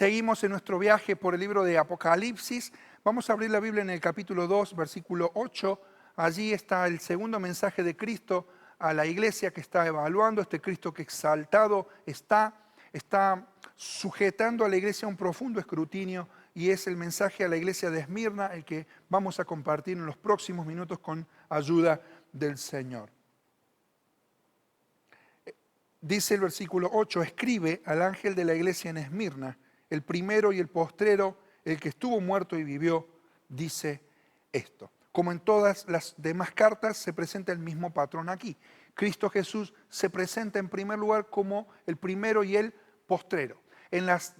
Seguimos en nuestro viaje por el libro de Apocalipsis. Vamos a abrir la Biblia en el capítulo 2, versículo 8. Allí está el segundo mensaje de Cristo a la iglesia que está evaluando, este Cristo que exaltado está sujetando a la iglesia a un profundo escrutinio, y es el mensaje a la iglesia de Esmirna, el que vamos a compartir en los próximos minutos con ayuda del Señor. Dice el versículo 8, escribe al ángel de la iglesia en Esmirna, el primero y el postrero, el que estuvo muerto y vivió, dice esto. Como en todas las demás cartas, se presenta el mismo patrón aquí. Cristo Jesús se presenta en primer lugar como el primero y el postrero. En las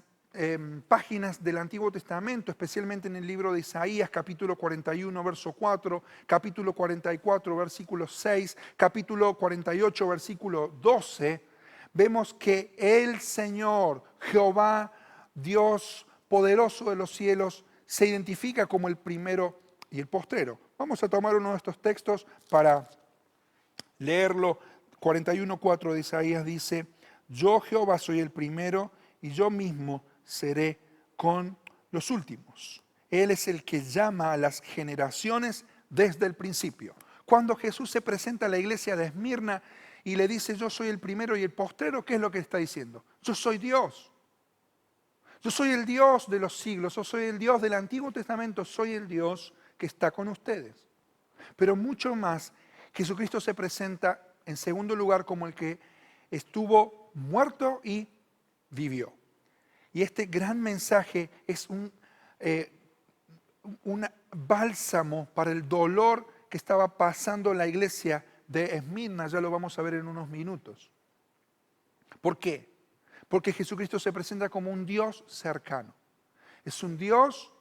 páginas del Antiguo Testamento, especialmente en el libro de Isaías, capítulo 41, verso 4, capítulo 44, versículo 6, capítulo 48, versículo 12, vemos que el Señor, Jehová, Dios poderoso de los cielos, se identifica como el primero y el postrero. Vamos a tomar uno de estos textos para leerlo. 41:4 de Isaías dice: yo Jehová soy el primero y yo mismo seré con los últimos. Él es el que llama a las generaciones desde el principio. Cuando Jesús se presenta a la iglesia de Esmirna y le dice yo soy el primero y el postrero, ¿qué es lo que está diciendo? Yo soy Dios. Yo soy el Dios de los siglos, yo soy el Dios del Antiguo Testamento, soy el Dios que está con ustedes. Pero mucho más, Jesucristo se presenta en segundo lugar como el que estuvo muerto y vivió. Y este gran mensaje es un bálsamo para el dolor que estaba pasando la iglesia de Esmirna, ya lo vamos a ver en unos minutos. ¿Por qué? Porque Jesucristo se presenta como un Dios cercano. Es un Dios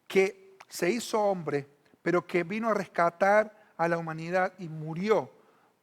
que se hizo hombre, pero que vino a rescatar a la humanidad y murió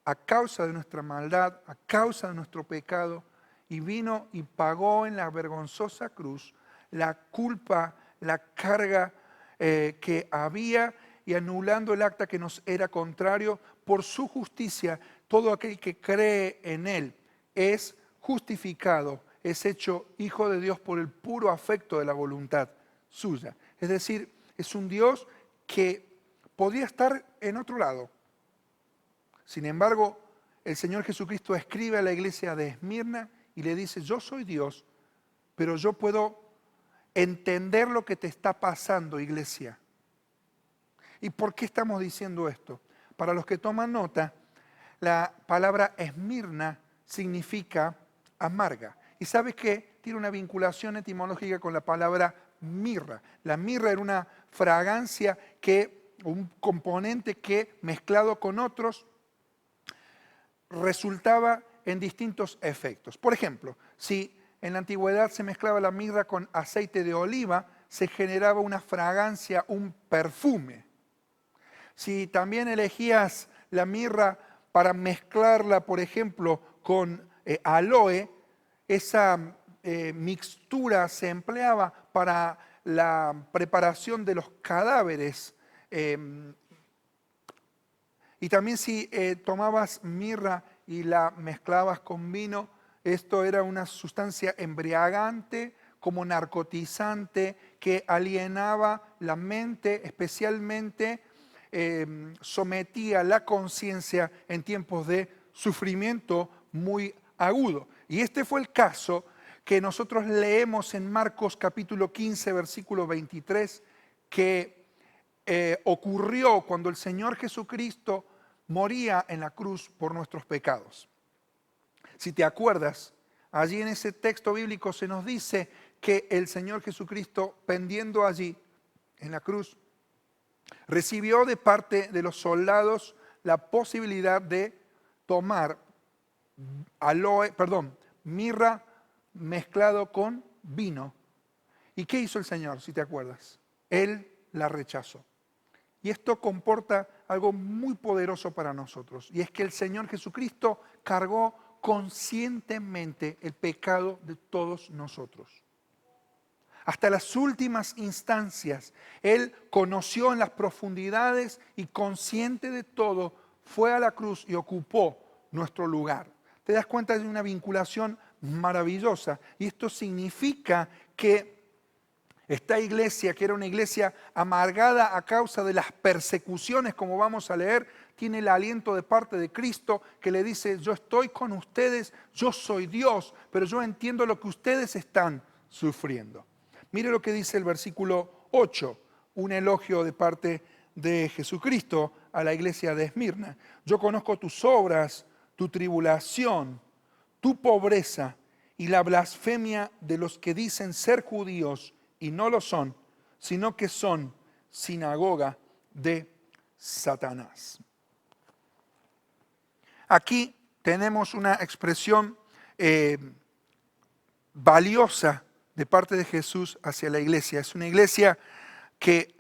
a causa de nuestra maldad, a causa de nuestro pecado, y vino y pagó en la vergonzosa cruz la culpa, la carga que había, y anulando el acta que nos era contrario. Por su justicia, todo aquel que cree en Él es justificado, es hecho hijo de Dios por el puro afecto de la voluntad suya. Es decir, es un Dios que podía estar en otro lado. Sin embargo, el Señor Jesucristo escribe a la iglesia de Esmirna y le dice: yo soy Dios, pero yo puedo entender lo que te está pasando, iglesia. ¿Y por qué estamos diciendo esto? Para los que toman nota, la palabra Esmirna significa amarga. ¿Y sabes qué? Tiene una vinculación etimológica con la palabra mirra. La mirra era una fragancia, un componente que mezclado con otros resultaba en distintos efectos. Por ejemplo, si en la antigüedad se mezclaba la mirra con aceite de oliva, se generaba una fragancia, un perfume. Si también elegías la mirra para mezclarla, por ejemplo, con aloe, esa mixtura se empleaba para la preparación de los cadáveres. Y también si tomabas mirra y la mezclabas con vino, esto era una sustancia embriagante, como narcotizante, que alienaba la mente, especialmente sometía la conciencia en tiempos de sufrimiento muy agudo. Y este fue el caso que nosotros leemos en Marcos capítulo 15, versículo 23, que ocurrió cuando el Señor Jesucristo moría en la cruz por nuestros pecados. Si te acuerdas, allí en ese texto bíblico se nos dice que el Señor Jesucristo, pendiendo allí en la cruz, recibió de parte de los soldados la posibilidad de tomar mirra mezclado con vino. ¿Y qué hizo el Señor, si te acuerdas? Él la rechazó. Y esto comporta algo muy poderoso para nosotros, y es que el Señor Jesucristo cargó conscientemente el pecado de todos nosotros. Hasta las últimas instancias, Él conoció en las profundidades y consciente de todo, fue a la cruz y ocupó nuestro lugar. Te das cuenta de una vinculación maravillosa, y esto significa que Esta iglesia, que era una iglesia amargada a causa de las persecuciones, como vamos a leer, tiene el aliento de parte de Cristo que le dice, yo estoy con ustedes, yo soy Dios, pero yo entiendo lo que ustedes están sufriendo. Mire lo que dice el versículo 8, un elogio de parte de Jesucristo a la iglesia de Esmirna. Yo conozco tus obras, tu tribulación, tu pobreza y la blasfemia de los que dicen ser judíos y no lo son, sino que son sinagoga de Satanás. Aquí tenemos una expresión valiosa de parte de Jesús hacia la iglesia. Es una iglesia que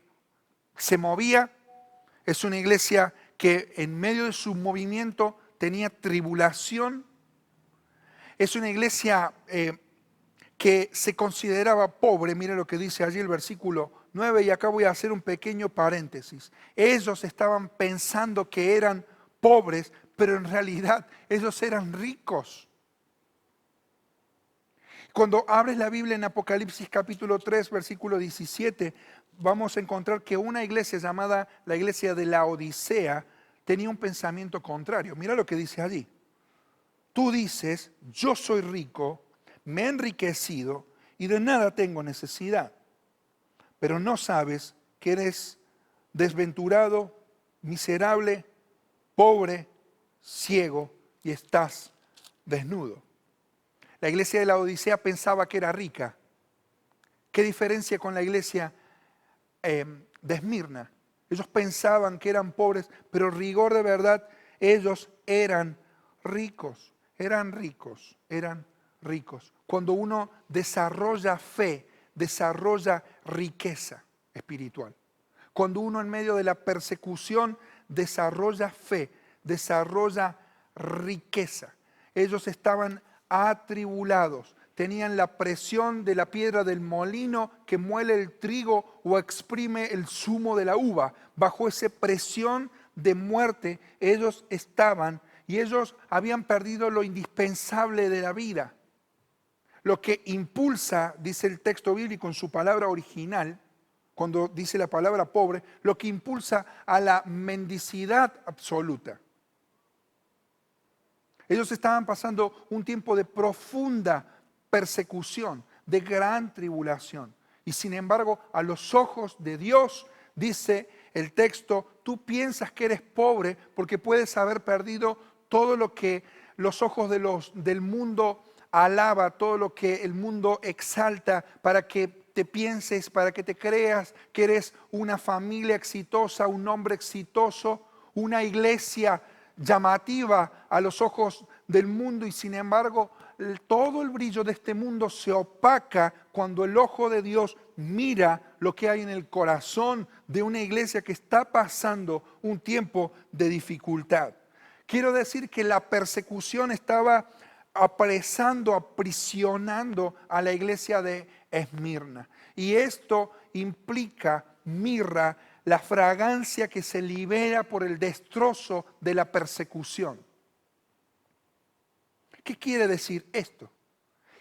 se movía, es una iglesia que en medio de su movimiento tenía tribulación, es una iglesia que se consideraba pobre. Mire lo que dice allí el versículo 9, y acá voy a hacer un pequeño paréntesis. Ellos estaban pensando que eran pobres, pero en realidad ellos eran ricos. Cuando abres la Biblia en Apocalipsis capítulo 3, versículo 17, vamos a encontrar que una iglesia llamada la iglesia de la Odisea tenía un pensamiento contrario. Mira lo que dice allí. Tú dices, yo soy rico, me he enriquecido y de nada tengo necesidad. Pero no sabes que eres desventurado, miserable, pobre, ciego y estás desnudo. La iglesia de la Odisea pensaba que era rica. ¿Qué diferencia con la iglesia de Esmirna? Ellos pensaban que eran pobres, pero rigor de verdad, ellos eran ricos, eran ricos, eran ricos. Cuando uno desarrolla fe, desarrolla riqueza espiritual. Cuando uno en medio de la persecución desarrolla fe, desarrolla riqueza. Ellos estaban atribulados, tenían la presión de la piedra del molino que muele el trigo o exprime el zumo de la uva. Bajo esa presión de muerte ellos estaban y ellos habían perdido lo indispensable de la vida. Lo que impulsa, dice el texto bíblico en su palabra original, cuando dice la palabra pobre, lo que impulsa a la mendicidad absoluta. Ellos estaban pasando un tiempo de profunda persecución, de gran tribulación. Y sin embargo, a los ojos de Dios, dice el texto, tú piensas que eres pobre porque puedes haber perdido todo lo que los ojos del mundo alaba, todo lo que el mundo exalta para que te pienses, para que te creas que eres una familia exitosa, un hombre exitoso, una iglesia llamativa a los ojos del mundo, y sin embargo todo el brillo de este mundo se opaca cuando el ojo de Dios mira lo que hay en el corazón de una iglesia que está pasando un tiempo de dificultad. Quiero decir que la persecución estaba apresando, aprisionando a la iglesia de Esmirna. Y esto implica mirra, la fragancia que se libera por el destrozo de la persecución. ¿Qué quiere decir esto?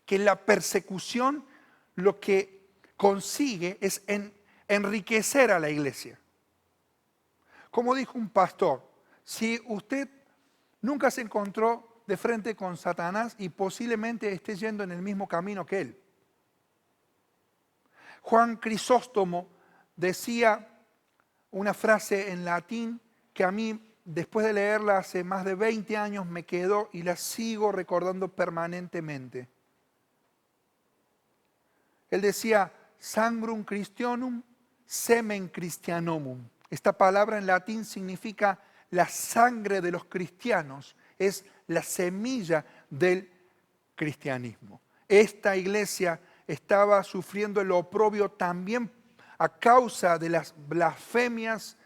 Que la persecución lo que consigue es enriquecer a la iglesia. Como dijo un pastor, si usted nunca se encontró de frente con Satanás y posiblemente esté yendo en el mismo camino que él. Juan Crisóstomo decía una frase en latín que a mí, después de leerla hace más de 20 años, me quedó y la sigo recordando permanentemente. Él decía, sangrum Christianum, semen Christianomum. Esta palabra en latín significa la sangre de los cristianos, es la semilla del cristianismo. Esta iglesia estaba sufriendo el oprobio también a causa de las blasfemias,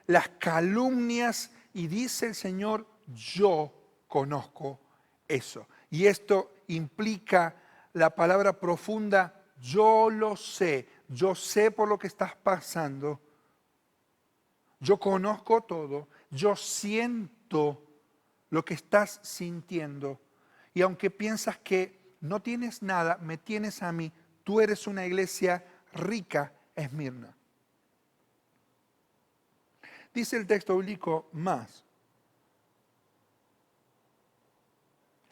las calumnias, y dice el Señor, yo conozco eso. Y esto implica la palabra profunda, yo lo sé, yo sé por lo que estás pasando, yo conozco todo, yo siento lo que estás sintiendo. Y aunque piensas que no tienes nada, me tienes a mí, tú eres una iglesia rica Esmirna. Dice el texto bíblico más.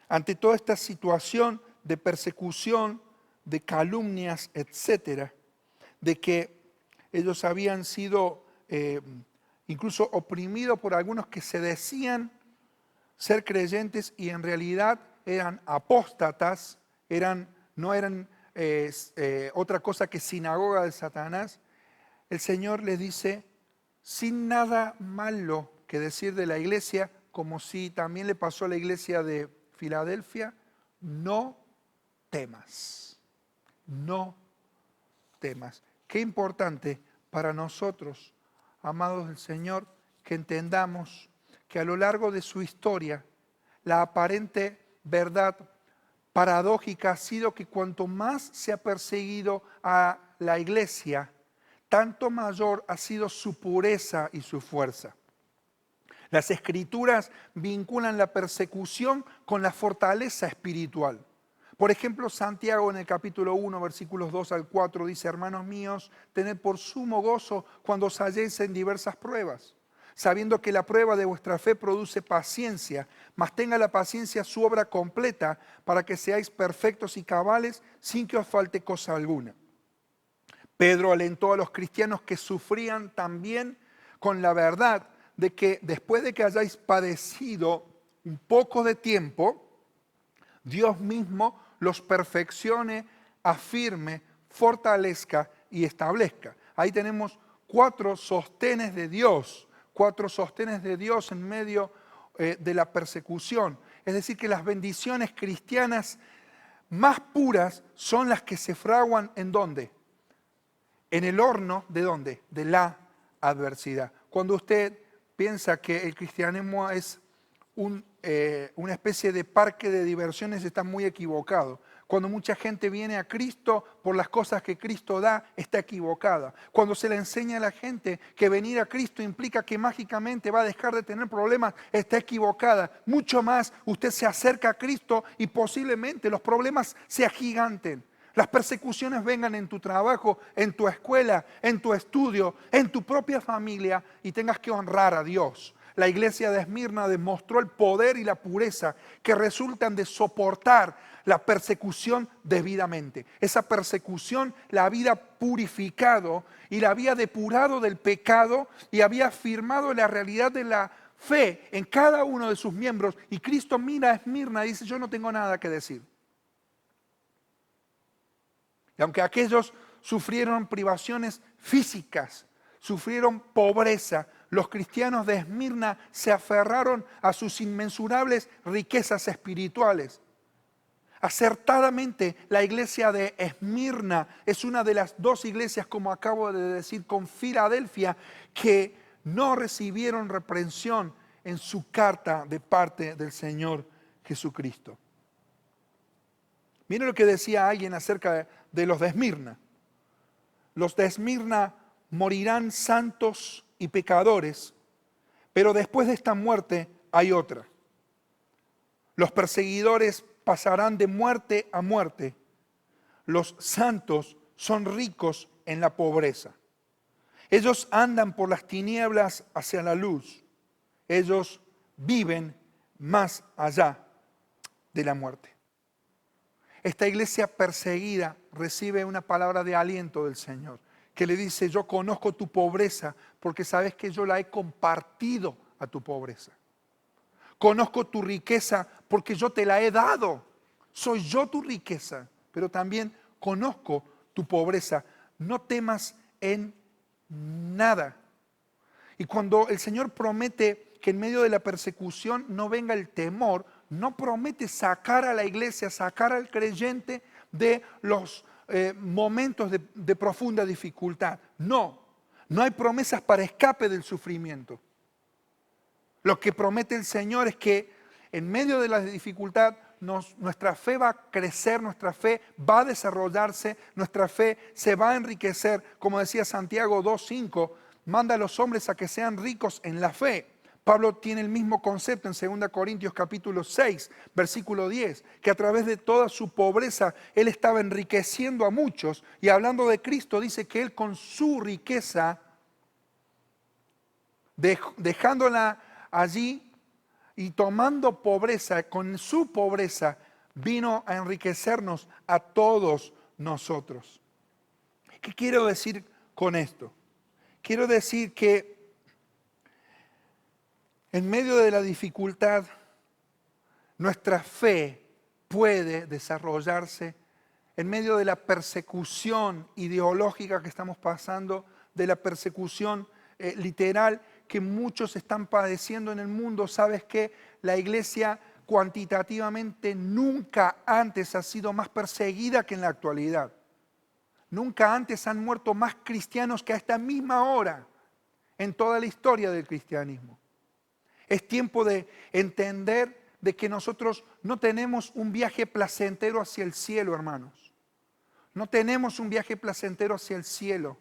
Ante toda esta situación de persecución, de calumnias, etcétera, de que ellos habían sido incluso oprimidos por algunos que se decían ser creyentes y en realidad eran apóstatas, no eran otra cosa que sinagoga de Satanás, el Señor les dice, sin nada malo que decir de la iglesia, como si también le pasó a la iglesia de Filadelfia, no temas, no temas. Qué importante para nosotros, amados del Señor, que entendamos que a lo largo de su historia, la aparente verdad paradójica ha sido que cuanto más se ha perseguido a la iglesia, tanto mayor ha sido su pureza y su fuerza. Las Escrituras vinculan la persecución con la fortaleza espiritual. Por ejemplo, Santiago en el capítulo 1, versículos 2 al 4 dice, hermanos míos, tened por sumo gozo cuando os halléis en diversas pruebas, sabiendo que la prueba de vuestra fe produce paciencia, mas tenga la paciencia su obra completa para que seáis perfectos y cabales sin que os falte cosa alguna. Pedro alentó a los cristianos que sufrían también con la verdad de que después de que hayáis padecido un poco de tiempo, Dios mismo los perfeccione, afirme, fortalezca y establezca. Ahí tenemos 4 sostenes de Dios, 4 sostenes de Dios en medio de la persecución. Es decir, que las bendiciones cristianas más puras son las que se fraguan ¿en dónde? En el horno, ¿de dónde? De la adversidad. Cuando usted piensa que el cristianismo es una especie de parque de diversiones, está muy equivocado. Cuando mucha gente viene a Cristo por las cosas que Cristo da, está equivocada. Cuando se le enseña a la gente que venir a Cristo implica que mágicamente va a dejar de tener problemas, está equivocada. Mucho más, usted se acerca a Cristo y posiblemente los problemas se agiganten. Las persecuciones vengan en tu trabajo, en tu escuela, en tu estudio, en tu propia familia y tengas que honrar a Dios. La iglesia de Esmirna demostró el poder y la pureza que resultan de soportar la persecución debidamente. Esa persecución la había purificado y la había depurado del pecado y había afirmado la realidad de la fe en cada uno de sus miembros. Y Cristo mira a Esmirna y dice, yo no tengo nada que decir. Y aunque aquellos sufrieron privaciones físicas, sufrieron pobreza, los cristianos de Esmirna se aferraron a sus inmensurables riquezas espirituales. Acertadamente, la iglesia de Esmirna es una de las 2 iglesias, como acabo de decir, con Filadelfia, que no recibieron reprensión en su carta de parte del Señor Jesucristo. Miren lo que decía alguien acerca de los de Esmirna. Los de Esmirna morirán santos y pecadores, pero después de esta muerte hay otra. Los perseguidores pasarán de muerte a muerte. Los santos son ricos en la pobreza. Ellos andan por las tinieblas hacia la luz. Ellos viven más allá de la muerte. Esta iglesia perseguida recibe una palabra de aliento del Señor, que le dice, yo conozco tu pobreza porque sabes que yo la he compartido a tu pobreza. Conozco tu riqueza porque yo te la he dado. Soy yo tu riqueza, pero también conozco tu pobreza. No temas en nada. Y cuando el Señor promete que en medio de la persecución no venga el temor, no promete sacar a la iglesia, sacar al creyente de los momentos de profunda dificultad. No hay promesas para escape del sufrimiento. Lo que promete el Señor es que en medio de la dificultad nuestra fe va a crecer, nuestra fe va a desarrollarse, nuestra fe se va a enriquecer. Como decía Santiago 2:5, manda a los hombres a que sean ricos en la fe, Pablo tiene el mismo concepto en 2 Corintios capítulo 6, versículo 10, que a través de toda su pobreza él estaba enriqueciendo a muchos. Y hablando de Cristo dice que él con su riqueza, dejándola allí y tomando pobreza, con su pobreza vino a enriquecernos a todos nosotros. ¿Qué quiero decir con esto? Quiero decir que en medio de la dificultad, nuestra fe puede desarrollarse. En medio de la persecución ideológica que estamos pasando, de la persecución literal que muchos están padeciendo en el mundo, ¿sabes qué? La iglesia cuantitativamente nunca antes ha sido más perseguida que en la actualidad. Nunca antes han muerto más cristianos que a esta misma hora en toda la historia del cristianismo. Es tiempo de entender de que nosotros no tenemos un viaje placentero hacia el cielo, hermanos. No tenemos un viaje placentero hacia el cielo.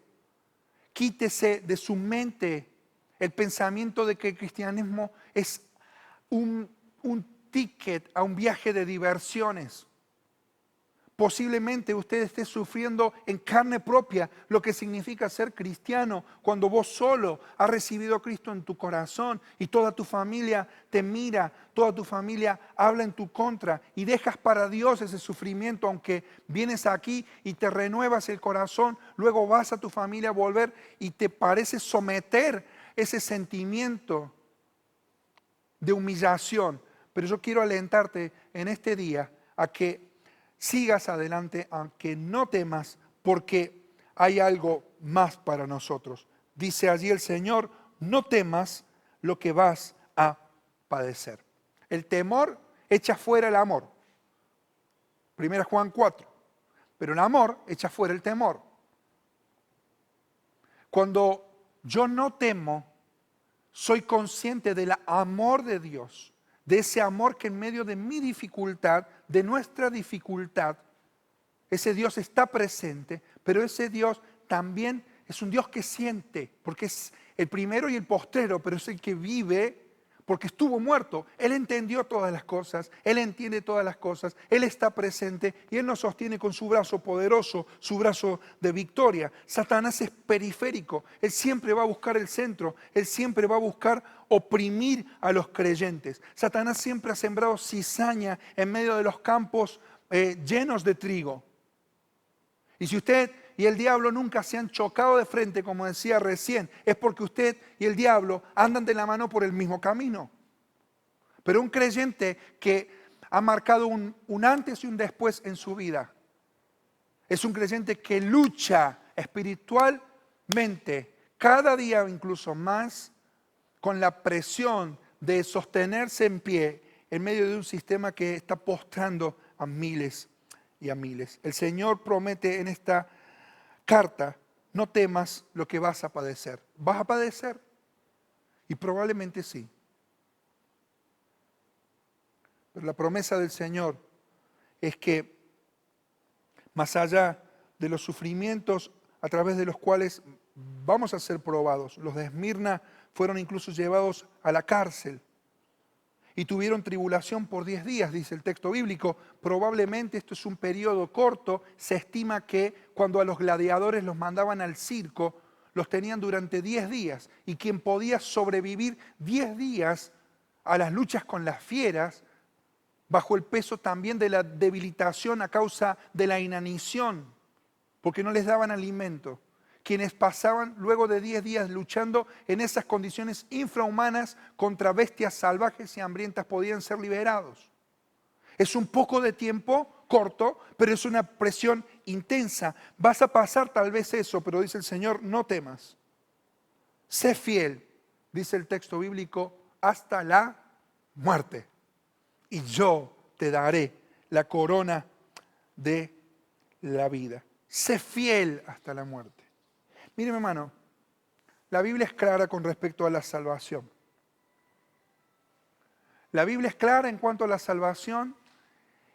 Quítese de su mente el pensamiento de que el cristianismo es un ticket a un viaje de diversiones. Posiblemente usted esté sufriendo en carne propia lo que significa ser cristiano cuando vos solo has recibido a Cristo en tu corazón y toda tu familia te mira, toda tu familia habla en tu contra y dejas para Dios ese sufrimiento, aunque vienes aquí y te renuevas el corazón, luego vas a tu familia a volver y te parece someter ese sentimiento de humillación. Pero yo quiero alentarte en este día a que sigas adelante, aunque no temas, porque hay algo más para nosotros. Dice allí el Señor, no temas lo que vas a padecer. El temor echa fuera el amor. 1 Juan 4. Pero el amor echa fuera el temor. Cuando yo no temo, soy consciente del amor de Dios, de ese amor que en medio de mi dificultad, de nuestra dificultad, ese Dios está presente, pero ese Dios también es un Dios que siente, porque es el primero y el postrero, pero es el que vive, porque estuvo muerto. Él entendió todas las cosas, Él entiende todas las cosas, Él está presente y Él nos sostiene con su brazo poderoso, su brazo de victoria. Satanás es periférico, Él siempre va a buscar el centro, Él siempre va a buscar oprimir a los creyentes. Satanás siempre ha sembrado cizaña en medio de los campos llenos de trigo. Y si usted y el diablo nunca se han chocado de frente, como decía recién, es porque usted y el diablo andan de la mano por el mismo camino. Pero un creyente que ha marcado un antes y un después en su vida, es un creyente que lucha espiritualmente cada día incluso más con la presión de sostenerse en pie en medio de un sistema que está postrando a miles y a miles. El Señor promete en esta carta, no temas lo que vas a padecer. ¿Vas a padecer? Y probablemente sí. Pero la promesa del Señor es que más allá de los sufrimientos a través de los cuales vamos a ser probados, los de Esmirna fueron incluso llevados a la cárcel y tuvieron tribulación por 10 días, dice el texto bíblico. Probablemente esto es un periodo corto. Se estima que cuando a los gladiadores los mandaban al circo, los tenían durante 10 días. Y quien podía sobrevivir 10 días a las luchas con las fieras, bajo el peso también de la debilitación a causa de la inanición, porque no les daban alimento. Quienes pasaban luego de 10 días luchando en esas condiciones infrahumanas contra bestias salvajes y hambrientas podían ser liberados. Es un poco de tiempo corto, pero es una presión intensa. Vas a pasar tal vez eso, pero dice el Señor, no temas. Sé fiel, dice el texto bíblico, hasta la muerte. Y yo te daré la corona de la vida. Sé fiel hasta la muerte. Mire, mi hermano, la Biblia es clara con respecto a la salvación. La Biblia es clara en cuanto a la salvación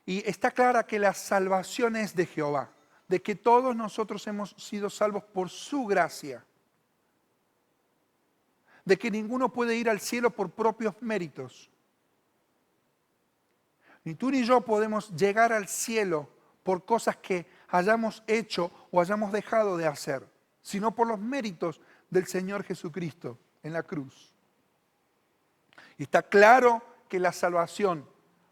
y está clara que la salvación es de Jehová, de que todos nosotros hemos sido salvos por su gracia. de que ninguno puede ir al cielo por propios méritos. Ni tú ni yo podemos llegar al cielo por cosas que hayamos hecho o hayamos dejado de hacer, sino por los méritos del Señor Jesucristo en la cruz. Y está claro que la salvación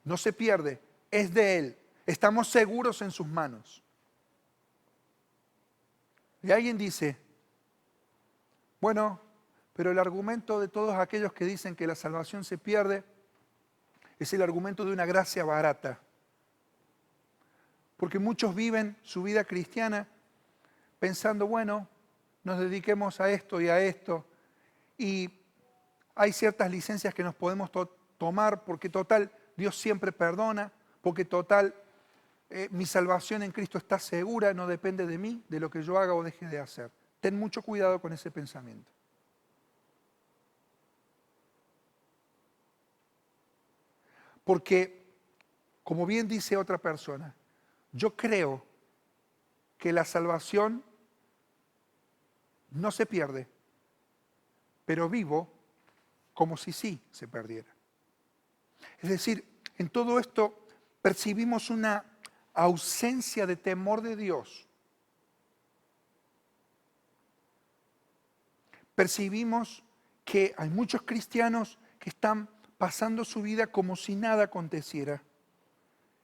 no se pierde, es de Él. Estamos seguros en sus manos. Y alguien dice, bueno, pero el argumento de todos aquellos que dicen que la salvación se pierde es el argumento de una gracia barata. Porque muchos viven su vida cristiana pensando, bueno, nos dediquemos a esto y a esto. Y hay ciertas licencias que nos podemos tomar porque total, Dios siempre perdona, porque total, mi salvación en Cristo está segura, no depende de mí, de lo que yo haga o deje de hacer. Ten mucho cuidado con ese pensamiento. Porque, como bien dice otra persona, yo creo que la salvación no se pierde, pero vivo como si sí se perdiera. Es decir, en todo esto percibimos una ausencia de temor de Dios. Percibimos que hay muchos cristianos que están pasando su vida como si nada aconteciera.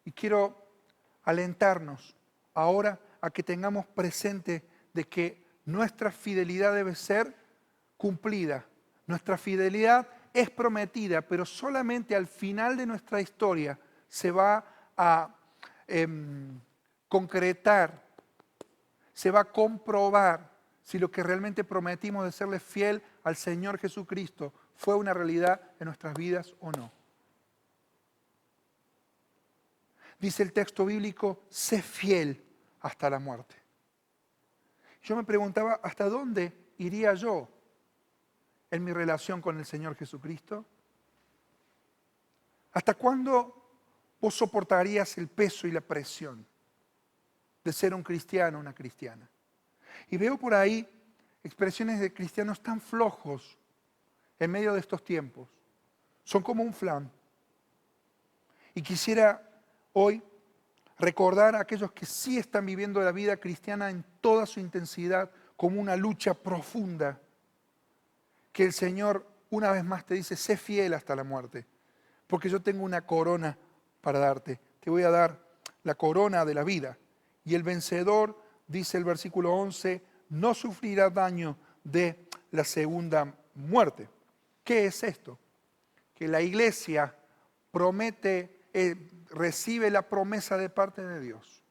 Y quiero alentarnos ahora a que tengamos presente de que nuestra fidelidad debe ser cumplida. Nuestra fidelidad es prometida, pero solamente al final de nuestra historia se va a concretar, se va a comprobar si lo que realmente prometimos de serle fiel al Señor Jesucristo fue una realidad en nuestras vidas o no. Dice el texto bíblico, sé fiel hasta la muerte. Yo me preguntaba, ¿hasta dónde iría yo en mi relación con el Señor Jesucristo? ¿Hasta cuándo vos soportarías el peso y la presión de ser un cristiano o una cristiana? Y veo por ahí expresiones de cristianos tan flojos en medio de estos tiempos. Son como un flan. Y quisiera hoy recordar a aquellos que sí están viviendo la vida cristiana en toda su intensidad como una lucha profunda, que el Señor una vez más te dice, sé fiel hasta la muerte, porque yo tengo una corona para darte. Te voy a dar la corona de la vida. Y el vencedor, dice el versículo 11, no sufrirá daño de la segunda muerte. ¿Qué es esto? Que la iglesia promete, recibe la promesa de parte de Dios.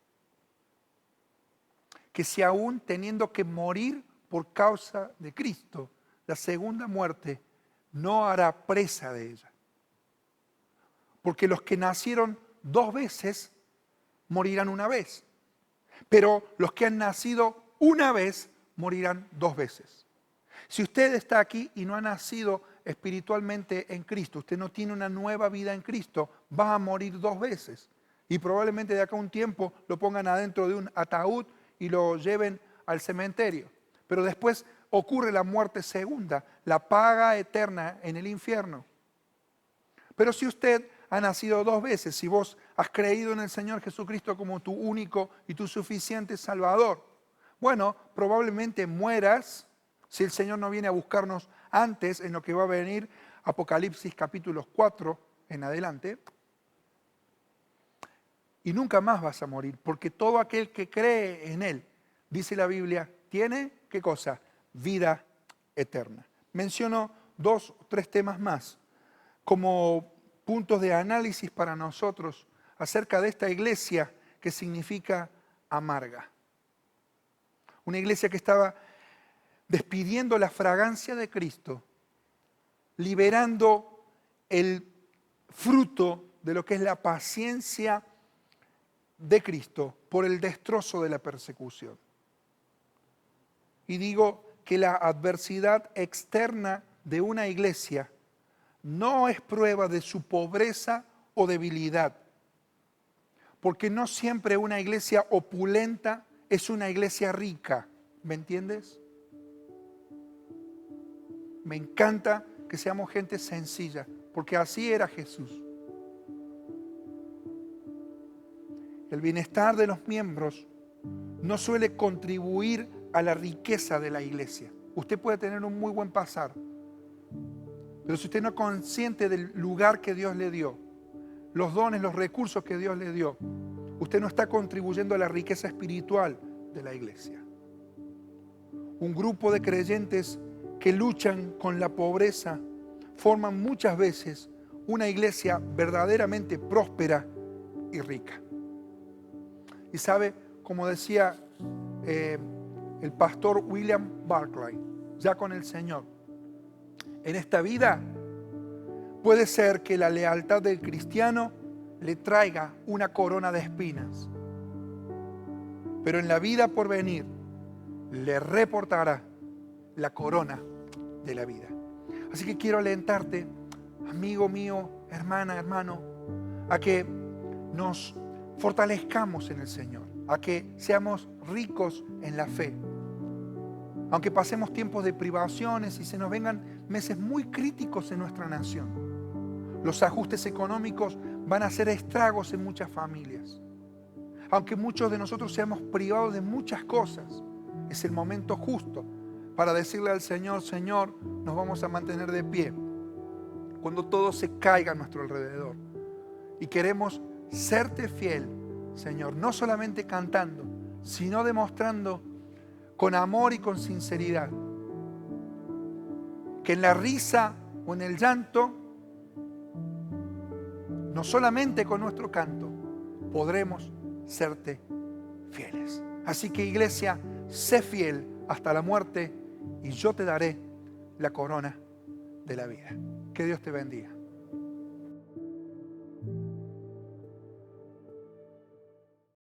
Que si aún teniendo que morir por causa de Cristo, la segunda muerte no hará presa de ella. Porque los que nacieron 2 veces morirán una vez. Pero los que han nacido una vez morirán 2 veces. Si usted está aquí y no ha nacido espiritualmente en Cristo, usted no tiene una nueva vida en Cristo, va a morir 2 veces. Y probablemente de acá a un tiempo lo pongan adentro de un ataúd y lo lleven al cementerio. Pero después ocurre la muerte segunda, la paga eterna en el infierno. Pero si usted ha nacido 2 veces, si vos has creído en el Señor Jesucristo como tu único y tu suficiente Salvador, bueno, probablemente mueras si el Señor no viene a buscarnos antes en lo que va a venir Apocalipsis capítulos 4 en adelante. Y nunca más vas a morir, porque todo aquel que cree en Él, dice la Biblia, tiene, ¿qué cosa? Vida eterna. Menciono 2 o 3 temas más como puntos de análisis para nosotros acerca de esta iglesia que significa amarga. Una iglesia que estaba despidiendo la fragancia de Cristo, liberando el fruto de lo que es la paciencia de Cristo por el destrozo de la persecución. Y digo que la adversidad externa de una iglesia no es prueba de su pobreza o debilidad, porque no siempre una iglesia opulenta es una iglesia rica, ¿me entiendes? Me encanta que seamos gente sencilla, porque así era Jesús. El bienestar de los miembros no suele contribuir a la riqueza de la iglesia. Usted puede tener un muy buen pasar, pero si usted no es consciente del lugar que Dios le dio, los dones, los recursos que Dios le dio, usted no está contribuyendo a la riqueza espiritual de la iglesia. Un grupo de creyentes que luchan con la pobreza forman muchas veces una iglesia verdaderamente próspera y rica. Y sabe, como decía el pastor William Barclay, ya con el Señor, en esta vida puede ser que la lealtad del cristiano le traiga una corona de espinas, pero en la vida por venir le reportará la corona de la vida. Así que quiero alentarte, amigo mío, hermana, hermano, a que nos fortalezcamos en el Señor, a que seamos ricos en la fe. Aunque pasemos tiempos de privaciones y se nos vengan meses muy críticos en nuestra nación, los ajustes económicos van a hacer estragos en muchas familias. Aunque muchos de nosotros seamos privados de muchas cosas, es el momento justo para decirle al Señor: Señor, nos vamos a mantener de pie cuando todo se caiga a nuestro alrededor. Y queremos serte fiel, Señor, no solamente cantando, sino demostrando con amor y con sinceridad que en la risa o en el llanto, no solamente con nuestro canto, podremos serte fieles. Así que, iglesia, sé fiel hasta la muerte y yo te daré la corona de la vida. Que Dios te bendiga.